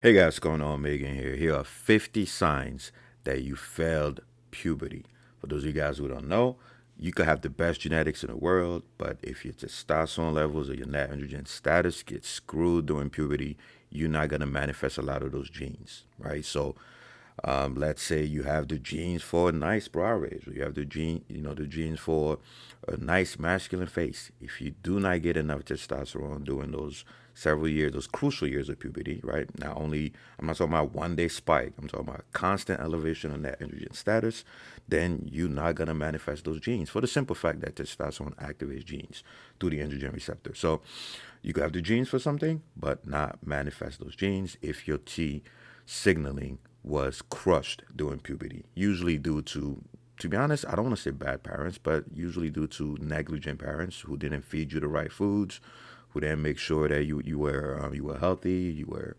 Hey guys, what's going on? Megan here. Here are 50 signs that you failed puberty. For those of you guys who don't know, you could have the best genetics in the world, but if your testosterone levels or your net androgen status get screwed during puberty, you're not gonna manifest a lot of those genes, right? So let's say you have the genes for a nice brow ridge, or you have the genes for a nice masculine face. If you do not get enough testosterone during those several years, those crucial years of puberty, right? Not only I'm not talking about one day spike, I'm talking about constant elevation of that androgen status, then you're not gonna manifest those genes for the simple fact that testosterone activates genes through the androgen receptor. So you could have the genes for something, but not manifest those genes if your T signaling was crushed during puberty, usually due to be honest, I don't want to say bad parents, but usually due to negligent parents who didn't feed you the right foods, who didn't make sure that you were healthy, you were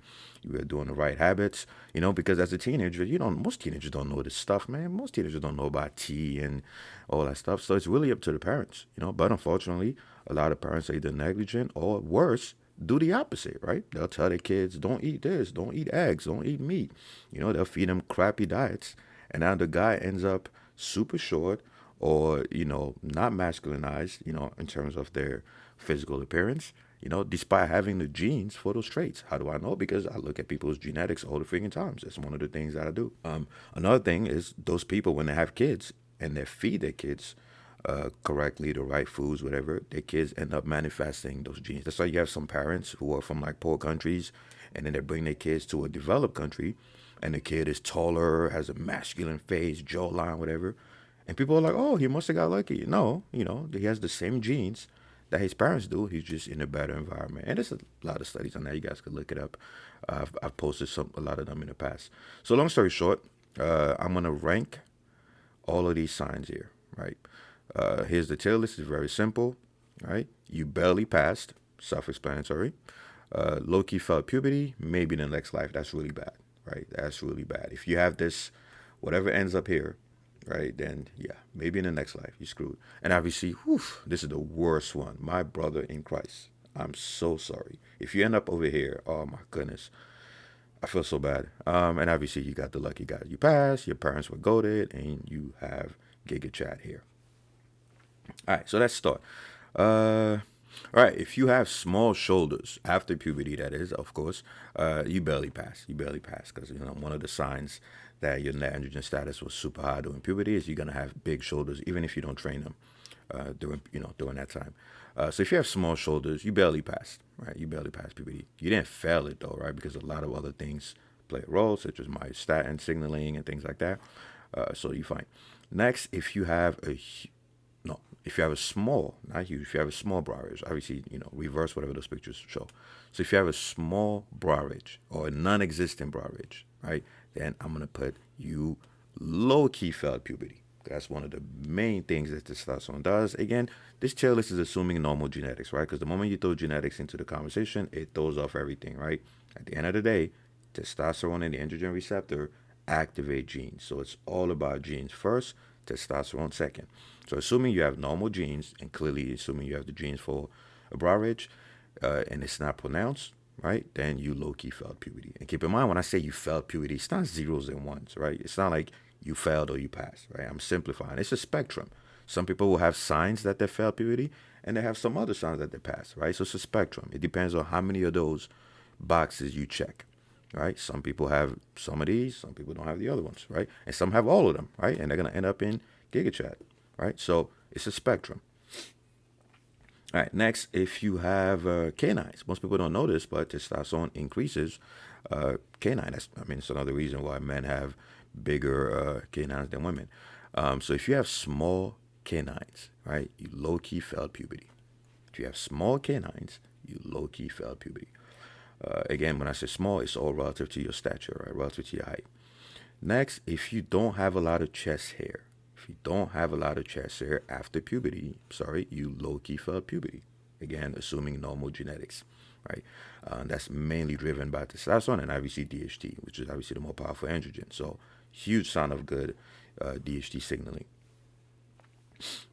doing the right habits. Because as a teenager, most teenagers don't know this stuff, man. Most teenagers don't know about tea and all that stuff. So it's really up to the parents. But unfortunately, a lot of parents are either negligent or worse, do the opposite, right? They'll tell their kids, don't eat this, don't eat eggs, don't eat meat. They'll feed them crappy diets. And now the guy ends up super short or, not masculinized, in terms of their physical appearance, despite having the genes for those traits. How do I know? Because I look at people's genetics all the freaking times. That's one of the things that I do. Another thing is those people, when they have kids and they feed their kids correctly, the right foods, whatever, their kids end up manifesting those genes. That's why you have some parents who are from like poor countries, and then they bring their kids to a developed country, and the kid is taller, has a masculine face, jawline, whatever, and people are like, "Oh, he must have got lucky." No, he has the same genes that his parents do. He's just in a better environment, and there's a lot of studies on that. You guys could look it up. I've posted a lot of them in the past. So long story short, I'm gonna rank all of these signs here, right? Here's the tier list. It's very simple, right? You barely passed, self-explanatory. Low-key felt puberty, maybe in the next life. That's really bad, right? That's really bad. If you have this, whatever ends up here, right, then yeah, maybe in the next life, you're screwed. And obviously, whew, this is the worst one. My brother in Christ. I'm so sorry. If you end up over here, oh my goodness, I feel so bad. And obviously, you got the lucky guy. You passed, your parents were goaded, and you have Giga Chat here. All right, so let's start. Uh, all right, if you have small shoulders after puberty, that is, of course, you barely pass. You barely pass because one of the signs that your net androgen status was super high during puberty is you're gonna have big shoulders, even if you don't train them during that time. So if you have small shoulders, you barely passed, right? You barely passed puberty. You didn't fail it though, right? Because a lot of other things play a role, such as myostatin signaling and things like that. So you fine. Next, if you have a small, not huge, if you have a small brow ridge, obviously, reverse whatever those pictures show. So if you have a small brow ridge or a non-existent brow ridge, right, then I'm gonna put you low-key failed puberty. That's one of the main things that testosterone does. Again, this tier list is assuming normal genetics, right? Because the moment you throw genetics into the conversation, it throws off everything, right? At the end of the day, testosterone and the androgen receptor activate genes. So it's all about genes first, testosterone second. So assuming you have normal genes, and clearly assuming you have the genes for a brow ridge, and it's not pronounced, right? Then you low-key failed puberty. And keep in mind, when I say you failed puberty, it's not zeros and ones, right? It's not like you failed or you passed, right? I'm simplifying. It's a spectrum. Some people will have signs that they failed puberty, and they have some other signs that they pass, right? So it's a spectrum. It depends on how many of those boxes you check, right? Some people have some of these, some people don't have the other ones, right? And some have all of them, right? And they're gonna end up in GigaChat, right? So it's a spectrum. All right, next, if you have canines, most people don't know this, but testosterone increases canine. It's another reason why men have bigger canines than women. So if you have small canines, right, you low key failed puberty. If you have small canines, you low key failed puberty. Again, when I say small, it's all relative to your stature, right, relative to your height. Next, if you don't have a lot of chest hair, if you don't have a lot of chest hair after puberty, sorry, you low-key failed puberty. Again, assuming normal genetics, right? That's mainly driven by testosterone and obviously DHT, which is obviously the more powerful androgen. So, huge sign of good DHT signaling.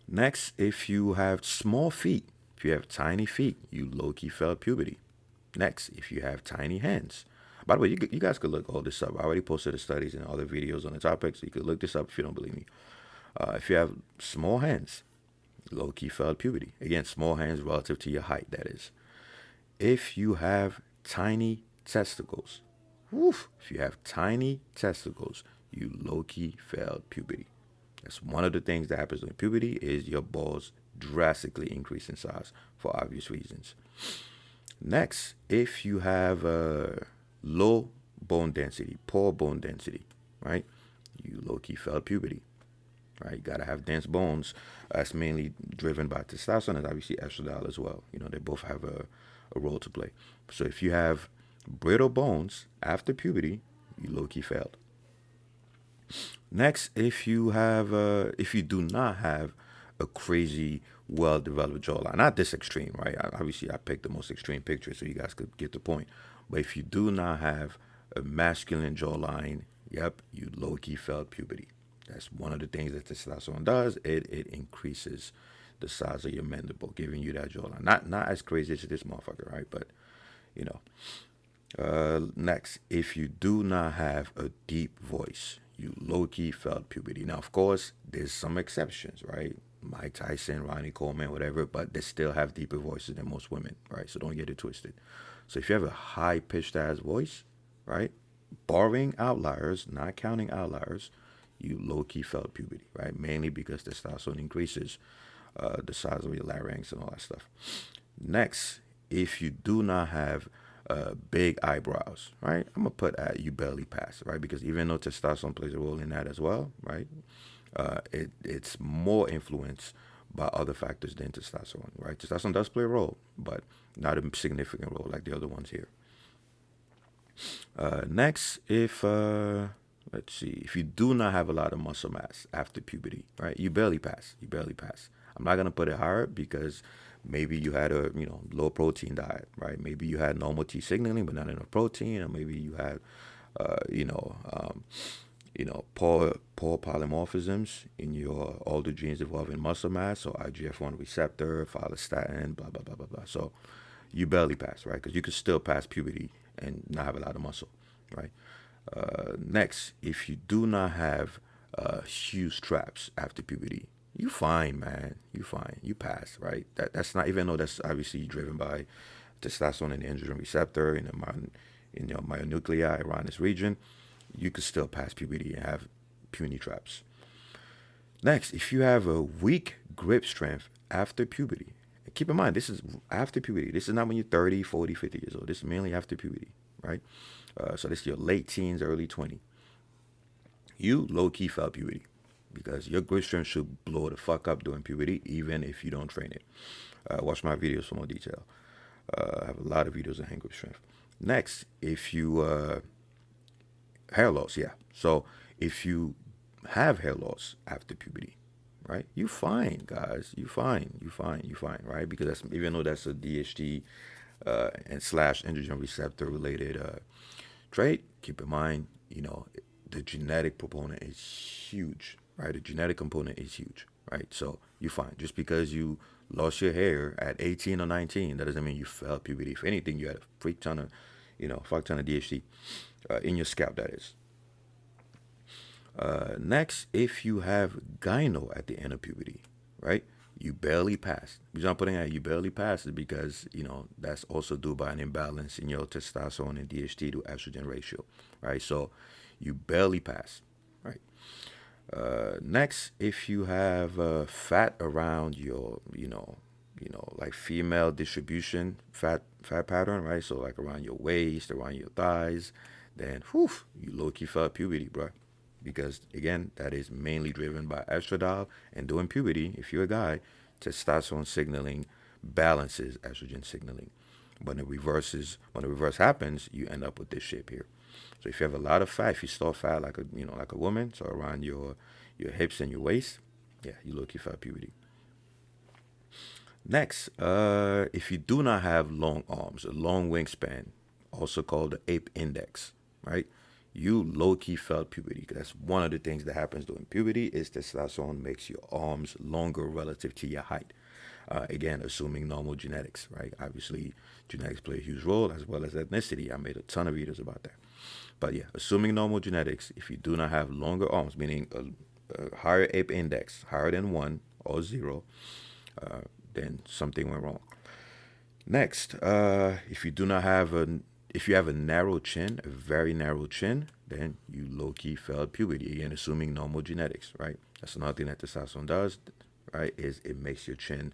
Next, if you have small feet, if you have tiny feet, you low-key failed puberty. Next, if you have tiny hands, By the way, you guys could look all this up. I already posted the studies and other videos on the topic, so you could look this up if you don't believe me. If you have small hands, low key failed puberty. Again, small hands relative to your height, that is. If you have tiny testicles, woof, if you have tiny testicles, you low key failed puberty. That's one of the things that happens during puberty is your balls drastically increase in size for obvious reasons. Next, if you have low bone density, poor bone density, right? You low key failed puberty, right? You gotta have dense bones. That's mainly driven by testosterone and obviously estradiol as well. You know, they both have a role to play. So if you have brittle bones after puberty, you low key failed. Next, if you do not have a crazy well-developed jawline, not this extreme, right? Obviously, I picked the most extreme picture so you guys could get the point. But if you do not have a masculine jawline, yep, you low-key failed puberty. That's one of the things that testosterone does. It increases the size of your mandible, giving you that jawline. Not as crazy as this motherfucker, right? But you know. Next, if you do not have a deep voice, you low-key failed puberty. Now, of course, there's some exceptions, right? Mike Tyson, Ronnie Coleman, whatever, but they still have deeper voices than most women, right? So don't get it twisted. So if you have a high-pitched ass voice, right? Barring outliers, not counting outliers, you low-key failed puberty, right? Mainly because testosterone increases the size of your larynx and all that stuff. Next, if you do not have big eyebrows, right? I'm gonna put at you barely pass, right? Because even though testosterone plays a role in that as well, right? It's more influenced by other factors than testosterone, right? Testosterone does play a role, but not a significant role like the other ones here. Next, if let's see, if you do not have a lot of muscle mass after puberty, right? You barely pass. You barely pass. I'm not gonna put it higher because maybe you had a low protein diet, right? Maybe you had normal T signaling but not enough protein, or maybe you had poor polymorphisms in your all the genes involving muscle mass, so IGF-1 receptor, follistatin, blah blah blah blah blah. So you barely pass, right? Because you could still pass puberty and not have a lot of muscle, right? Next, if you do not have huge traps after puberty, you fine, man. You fine. You pass, right? That's not, even though that's obviously driven by testosterone and the androgen receptor in your myonuclei around this region, you could still pass puberty and have puny traps. Next, if you have a weak grip strength after puberty, and keep in mind, this is after puberty. This is not when you're 30, 40, 50 years old. This is mainly after puberty, right? So this is your late teens, early 20. You low-key failed puberty because your grip strength should blow the fuck up during puberty, even if you don't train it. Watch my videos for more detail. I have a lot of videos on hand grip strength. Next, if you hair loss, yeah. So if you have hair loss after puberty, right? You fine, guys. You fine, right? Because that's, even though that's a DHT and slash androgen receptor related trait, keep in mind, the genetic component is huge, right? The genetic component is huge, right? So you fine. Just because you lost your hair at 18 or 19, that doesn't mean you failed puberty. If anything, you had a fuck ton of DHT in your scalp, that is. Next, if you have gyno at the end of puberty, right? You barely pass. The reason I'm putting that you barely pass is because, that's also due by an imbalance in your testosterone and DHT to estrogen ratio, right? So you barely pass, right? Next, if you have fat around your, like female distribution fat pattern, right? So like around your waist, around your thighs, then you low-key failed puberty, bro. Because again, that is mainly driven by estradiol, and during puberty, if you're a guy, testosterone signaling balances estrogen signaling. When the reverse happens, you end up with this shape here. So if you have a lot of fat, if you store fat like a woman, so around your hips and your waist, yeah, you low-key failed puberty. Next, if you do not have long arms, a long wingspan, also called the ape index, right? You low-key failed puberty. That's one of the things that happens during puberty is testosterone makes your arms longer relative to your height. Again, assuming normal genetics, right? Obviously, genetics play a huge role as well as ethnicity. I made a ton of videos about that. But yeah, assuming normal genetics, if you do not have longer arms, meaning a higher ape index, higher than 1 or 0, uh, then something went wrong. Next, if you do not have if you have a narrow chin, a very narrow chin, then you low key failed puberty. Again, assuming normal genetics, right? That's another thing that testosterone does, right? Is it makes your chin,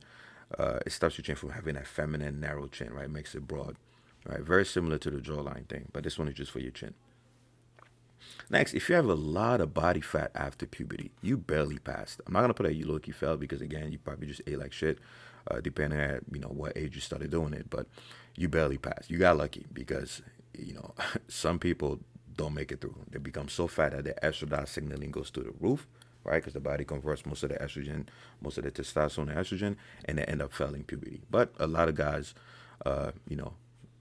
it stops your chin from having that feminine narrow chin, right? It makes it broad, right? Very similar to the jawline thing, but this one is just for your chin. Next, if you have a lot of body fat after puberty, you barely passed. I'm not gonna put that you low key failed because again, you probably just ate like shit, depending at what age you started doing it. But you barely passed. You got lucky because some people don't make it through. They become so fat that their estradiol signaling goes through the roof, right? Because the body converts most of the estrogen, most of the testosterone to estrogen, and they end up failing puberty. But a lot of guys, uh, you know,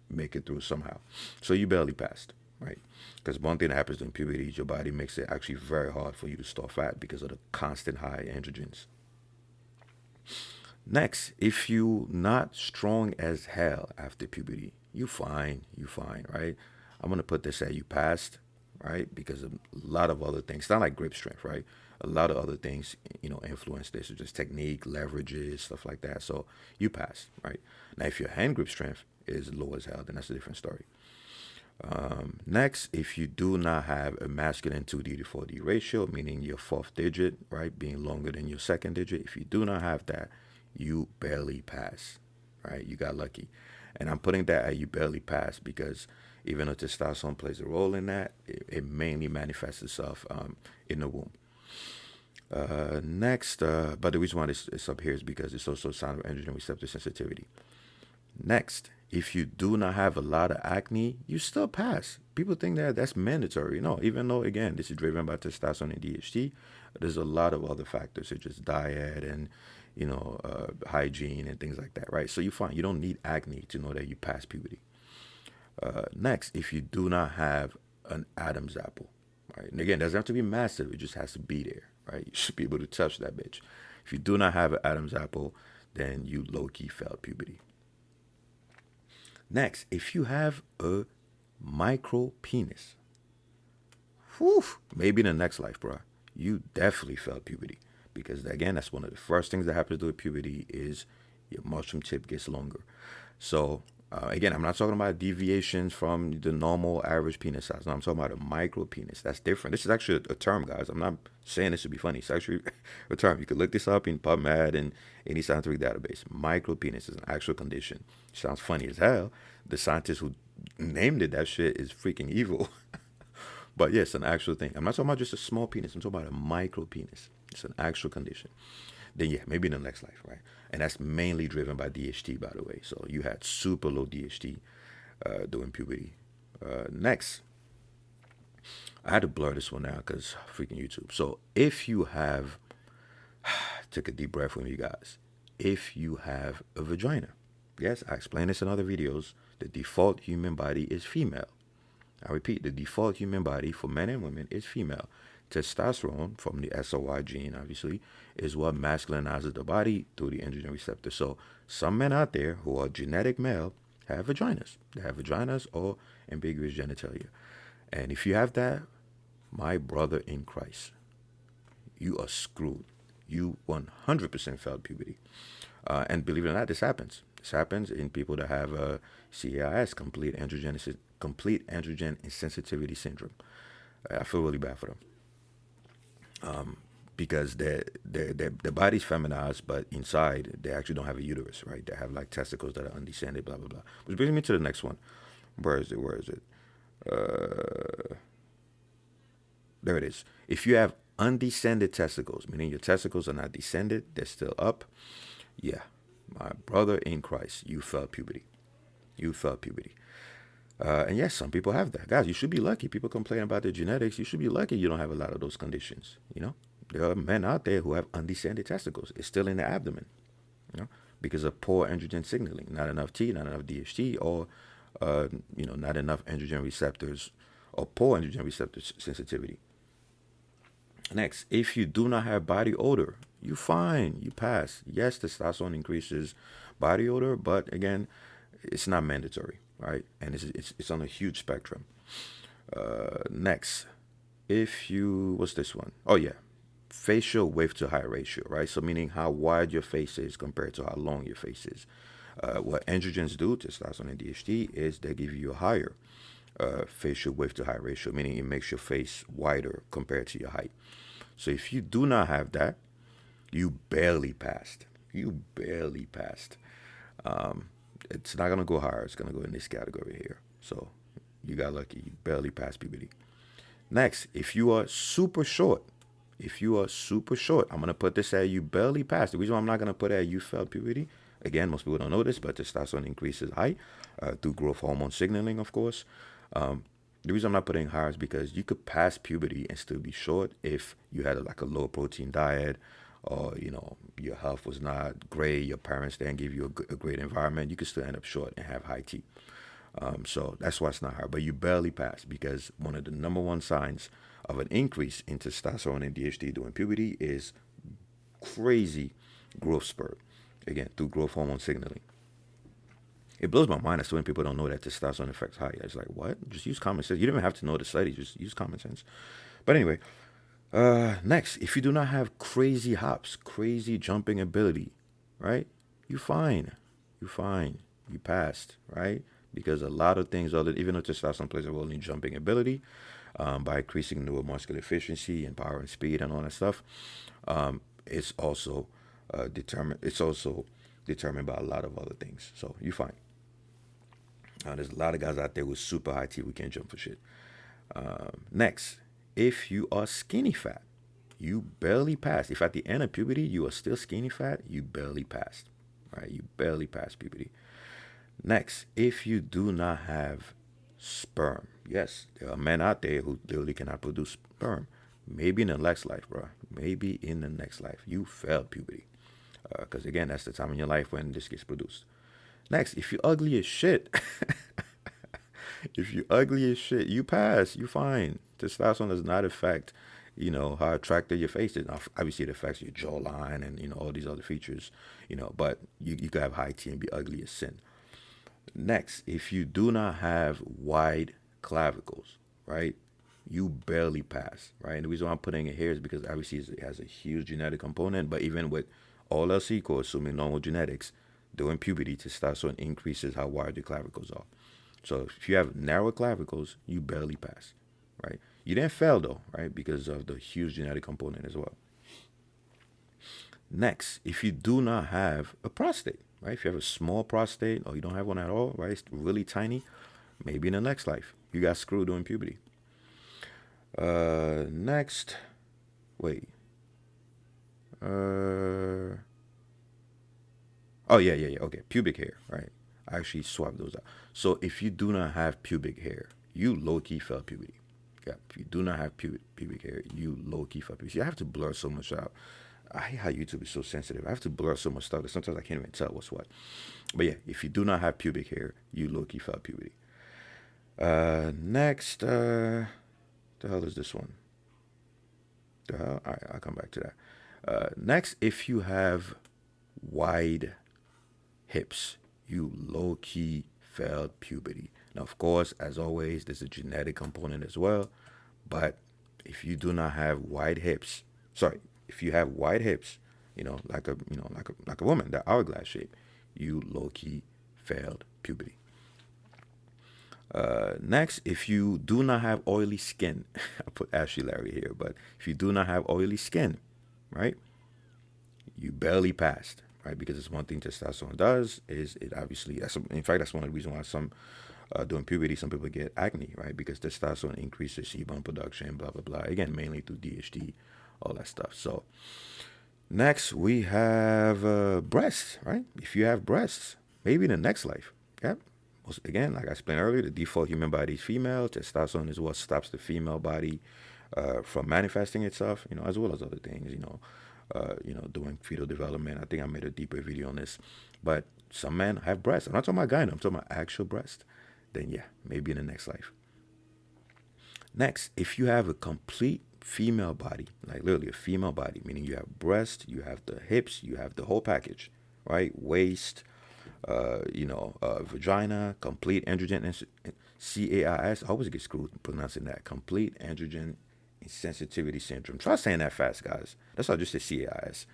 make it through somehow. So you barely passed, right? Because one thing that happens during puberty is your body makes it actually very hard for you to store fat because of the constant high androgens. Next, if you not strong as hell after puberty, you fine, right? I'm gonna put this at you passed, right? Because of a lot of other things. It's not like grip strength, right? A lot of other things, influence this, so just technique, leverages, stuff like that. So you pass, right? Now, if your hand grip strength is low as hell, then that's a different story. Next, if you do not have a masculine 2D to 4D ratio, meaning your fourth digit, right, being longer than your second digit, if you do not have that, you barely pass, right? You got lucky. And I'm putting that at you barely pass because even though testosterone plays a role in that, it mainly manifests itself in the womb. Next, but the reason why this is up here is because it's also a sign of androgen receptor sensitivity. Next, if you do not have a lot of acne, you still pass. People think that that's mandatory. No, even though, again, this is driven by testosterone and DHT, there's a lot of other factors such as diet and, hygiene and things like that, right? So you find you don't need acne to know that you passed puberty. Next, if you do not have an Adam's apple, right? And again, it doesn't have to be massive. It just has to be there, right? You should be able to touch that bitch. If you do not have an Adam's apple, then you low-key failed puberty. Next, if you have a micro penis, whew, maybe in the next life, bro, you definitely failed puberty. Because again, that's one of the first things that happens during puberty is your mushroom tip gets longer. So again, I'm not talking about deviations from the normal average penis size. No, I'm talking about a micro penis. That's different. This is actually a term, guys. I'm not saying this to be funny. It's actually a term. You can look this up in PubMed and any scientific database. Micro penis is an actual condition. Sounds funny as hell. The scientist who named it that shit is freaking evil. But yes, an actual thing. I'm not talking about just a small penis. I'm talking about a micro penis. It's an actual condition. Then yeah, maybe in the next life, right? And that's mainly driven by DHT, by the way. So you had super low DHT during puberty. Next, I had to blur this one out because freaking YouTube. So if you have, take a deep breath with me, guys. If you have a vagina, yes, I explained this in other videos. The default human body is female. I repeat, the default human body for men and women is female. Testosterone from the SOY gene, obviously, is what masculinizes the body through the androgen receptor. So some men out there who are genetic male have vaginas. They have vaginas or ambiguous genitalia. And if you have that, my brother in Christ, you are screwed. You 100% failed puberty. And believe it or not, this happens. This happens in people that have CAIS, complete androgen insensitivity syndrome. I feel really bad for them. Because their body's feminized, but inside they actually don't have a uterus, right? They have like testicles that are undescended, blah blah blah. Which brings me to the next one. Where is it? Where is it? There it is. If you have undescended testicles, meaning your testicles are not descended, they're still up. Yeah, my brother in Christ, you failed puberty. You failed puberty. And yes, some people have that. Guys, you should be lucky. People complain about their genetics. You should be lucky you don't have a lot of those conditions. There are men out there who have undescended testicles. It's still in the abdomen, because of poor androgen signaling. Not enough T, not enough DHT, or, not enough androgen receptors or poor androgen receptor sensitivity. Next, if you do not have body odor, you fine, you pass. Yes, testosterone increases body odor, but again, it's not mandatory, right? And it's on a huge spectrum. Next, if you what's this one? Oh yeah, facial width to height ratio, right? So meaning how wide your face is compared to how long your face is. What androgens do, testosterone and DHT, is they give you a higher facial width to height ratio, meaning it makes your face wider compared to your height. So if you do not have that, you barely passed. You barely passed. It's not gonna go higher. It's gonna go in this category here. So you got lucky. You barely passed puberty. Next, if you are super short, I'm gonna put this at you barely passed. The reason why I'm not gonna put it at you failed puberty, again, most people don't know this, but testosterone increases height through growth hormone signaling, of course. The reason I'm not putting higher is because you could pass puberty and still be short if you had like a low protein diet, or your health was not great, your parents didn't give you a great environment. You could still end up short and have high T. So that's why it's not hard. But you barely pass because one of the number one signs of an increase in testosterone and DHT during puberty is crazy growth spurt. Again, through growth hormone signaling. It blows my mind as to when people don't know that testosterone affects height. It's like, what? Just use common sense. You don't even have to know the study. Just use common sense. But anyway, next, if you do not have crazy hops, crazy jumping ability, right? You fine. You fine. You passed, right? Because a lot of things, other even though testosterone plays a role in jumping ability, by increasing neuromuscular efficiency and power and speed and all that stuff, it's also determined. It's also determined by a lot of other things. So you fine. There's a lot of guys out there with super high T. We can't jump for shit. Next, if you are skinny fat, you barely passed. If at the end of puberty you are still skinny fat, you barely passed, right? You barely passed puberty. Next, if you do not have sperm, yes, there are men out there who literally cannot produce sperm. Maybe in the next life, bro. Maybe in the next life, you failed puberty. Because again, that's the time in your life when this gets produced. Next, if you're ugly as shit, if you're ugly as shit, you pass. You fine. Testosterone does not affect, how attractive your face is. Now, obviously, it affects your jawline and all these other features. But you could have high T and be ugly as sin. Next, if you do not have wide clavicles, right, you barely pass, right? And the reason why I'm putting it here is because obviously it has a huge genetic component. But even with all else equal, assuming normal genetics, during puberty, testosterone increases how wide your clavicles are. So if you have narrow clavicles, you barely pass, right? You didn't fail though, right? Because of the huge genetic component as well. Next, if you do not have a prostate, right? If you have a small prostate or you don't have one at all, right? It's really tiny. Maybe in the next life, you got screwed during puberty. Next, wait. Oh yeah. Okay, pubic hair, right? I actually swapped those out. So if you do not have pubic hair, you low key failed puberty. Yeah, if you do not have pubic hair, you low key failed puberty. See, I have to blur so much out. I hate how YouTube is so sensitive. I have to blur so much stuff that sometimes I can't even tell what's what. But yeah, if you do not have pubic hair, you low key failed puberty. Next, the hell is this one? The hell? All right, I'll come back to that. Next, if you have wide hips, you low key failed puberty. Now, of course, as always, there's a genetic component as well. But if you do not have wide hips, if you have wide hips, like a woman, that hourglass shape, you low key failed puberty. Next, if you do not have oily skin, I put Ashley Larry here, but if you do not have oily skin, right, you barely passed, right? Because it's one thing testosterone does is it obviously, in fact, that's one of the reasons why some during puberty, some people get acne, right? Because testosterone increases sebum production, blah, blah, blah. Again, mainly through DHT, all that stuff. So next, we have breasts, right? If you have breasts, maybe in the next life, yeah. Again, like I explained earlier, the default human body is female. Testosterone is what stops the female body from manifesting itself, as well as other things, doing fetal development. I think I made a deeper video on this. But some men have breasts. I'm not talking about gyno. I'm talking about actual breast. Then yeah, maybe in the next life. Next, if you have a complete female body, like literally a female body, meaning you have breast, you have the hips, you have the whole package, right? Waist, vagina, complete androgen, CAIS. I always get screwed pronouncing that. Complete androgen insensitivity syndrome. Try saying that fast, guys. That's why I just say CAIS.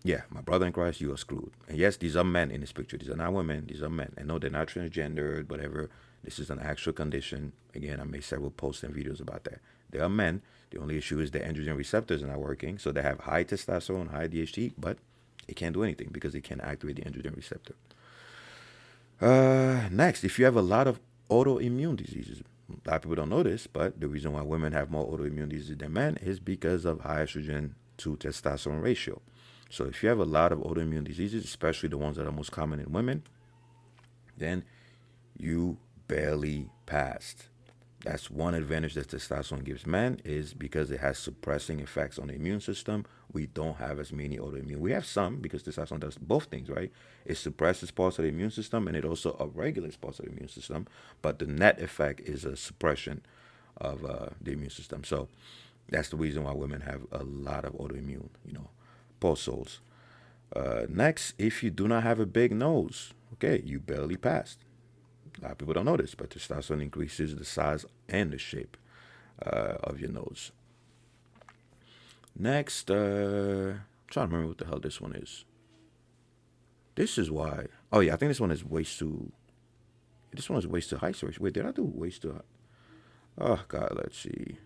Yeah, my brother in Christ, you are screwed. And yes, these are men in this picture. These are not women. These are men. And no, they're not transgendered, whatever. This is an actual condition. Again, I made several posts and videos about that. They are men. The only issue is the androgen receptors are not working. So they have high testosterone, high DHT, but it can't do anything because it can't activate the androgen receptor. Next, if you have a lot of autoimmune diseases, a lot of people don't know this, but the reason why women have more autoimmune diseases than men is because of high estrogen to testosterone ratio. So if you have a lot of autoimmune diseases, especially the ones that are most common in women, then you barely passed. That's one advantage that testosterone gives men, is because it has suppressing effects on the immune system. We don't have as many autoimmune. We have some because testosterone does both things, right? It suppresses parts of the immune system and it also upregulates parts of the immune system. But the net effect is a suppression of the immune system. So that's the reason why women have a lot of autoimmune, poor souls. Next, if you do not have a big nose, okay, you barely passed. A lot of people don't know this, but testosterone increases the size and the shape of your nose. Next, I'm trying to remember what the hell this one is. This is why. Oh yeah, I think this one is waist to. This one is waist to height. Wait, did I do waist to? Oh God, let's see.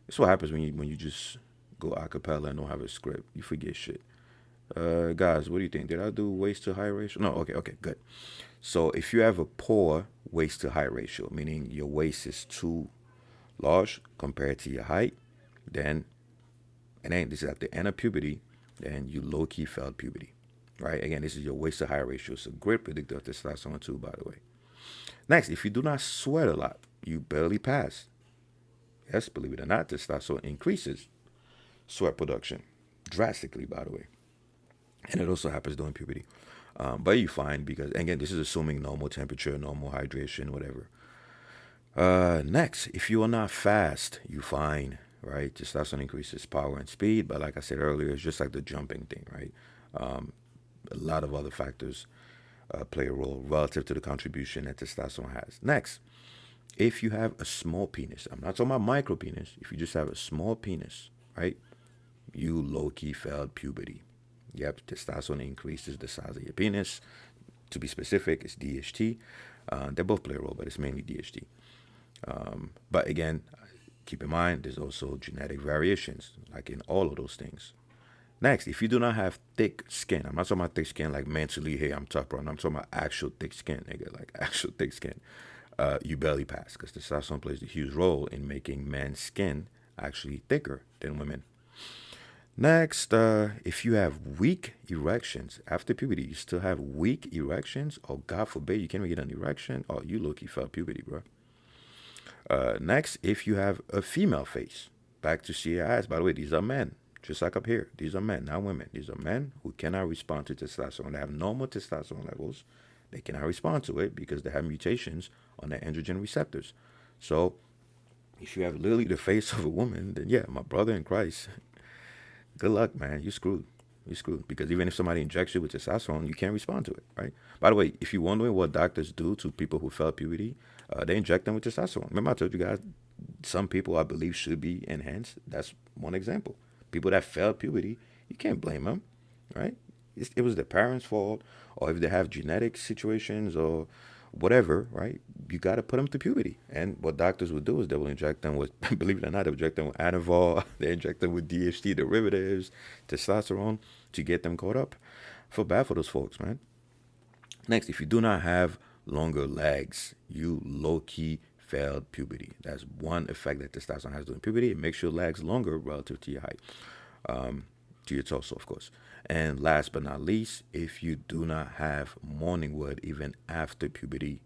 This is what happens when you just go a cappella and don't have a script. You forget shit. Guys, what do you think? Did I do waist to height ratio? No. Okay, good. So if you have a poor waist to height ratio, meaning your waist is too large compared to your height, then, this is at the end of puberty, then you low-key failed puberty, right? Again, this is your waist to height ratio. It's a great predictor of testosterone too, by the way. Next, if you do not sweat a lot, you barely pass. Yes, believe it or not, testosterone increases sweat production drastically, by the way. And it also happens during puberty. But you find, because, again, this is assuming normal temperature, normal hydration, whatever. Next, if you are not fast, you find, right, testosterone increases power and speed. But like I said earlier, it's just like the jumping thing, right? A lot of other factors play a role relative to the contribution that testosterone has. Next, if you have a small penis, I'm not talking about micro penis. If you just have a small penis, right, you low-key failed puberty. Yep, testosterone increases the size of your penis. To be specific, it's DHT. They both play a role, but it's mainly DHT. But again, keep in mind, there's also genetic variations, like in all of those things. Next, if you do not have thick skin, I'm not talking about thick skin like mentally, hey, I'm tough, bro. I'm talking about actual thick skin, nigga, like actual thick skin. You barely pass, because testosterone plays a huge role in making men's skin actually thicker than women. Next, if you have weak erections after puberty, you still have weak erections, or God forbid you can't even get an erection, or you low-key felt puberty, bro. Next, if you have a female face, back to CAIs. By the way, these are men, just like up here. These are men, not women. These are men who cannot respond to testosterone. They have normal testosterone levels. They cannot respond to it because they have mutations on the androgen receptors. So, if you have literally the face of a woman, then yeah, my brother in Christ, good luck, man. You're screwed. You're screwed. Because even if somebody injects you with testosterone, you can't respond to it, right? By the way, if you're wondering what doctors do to people who fail puberty, they inject them with testosterone. Remember I told you guys, some people I believe should be enhanced. That's one example. People that failed puberty, you can't blame them, right? It was their parents' fault, or if they have genetic situations or whatever, right? You got to put them to puberty. And what doctors will do is they will inject them with, believe it or not, they will inject them with Anavar, they inject them with DHT derivatives, testosterone, to get them caught up. I feel bad for those folks, man. Next, if you do not have longer legs, you low-key failed puberty. That's one effect that testosterone has during puberty. It makes your legs longer relative to your height, to your torso, of course. And last but not least, if you do not have morning wood even after puberty,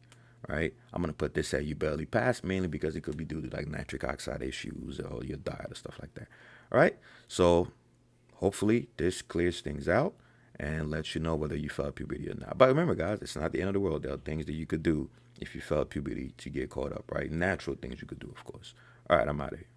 right? I'm going to put this at you barely pass, mainly because it could be due to like nitric oxide issues or your diet or stuff like that. All right. So hopefully this clears things out and lets you know whether you failed puberty or not. But remember, guys, it's not the end of the world. There are things that you could do if you failed puberty to get caught up, right? Natural things you could do, of course. All right, I'm out of here.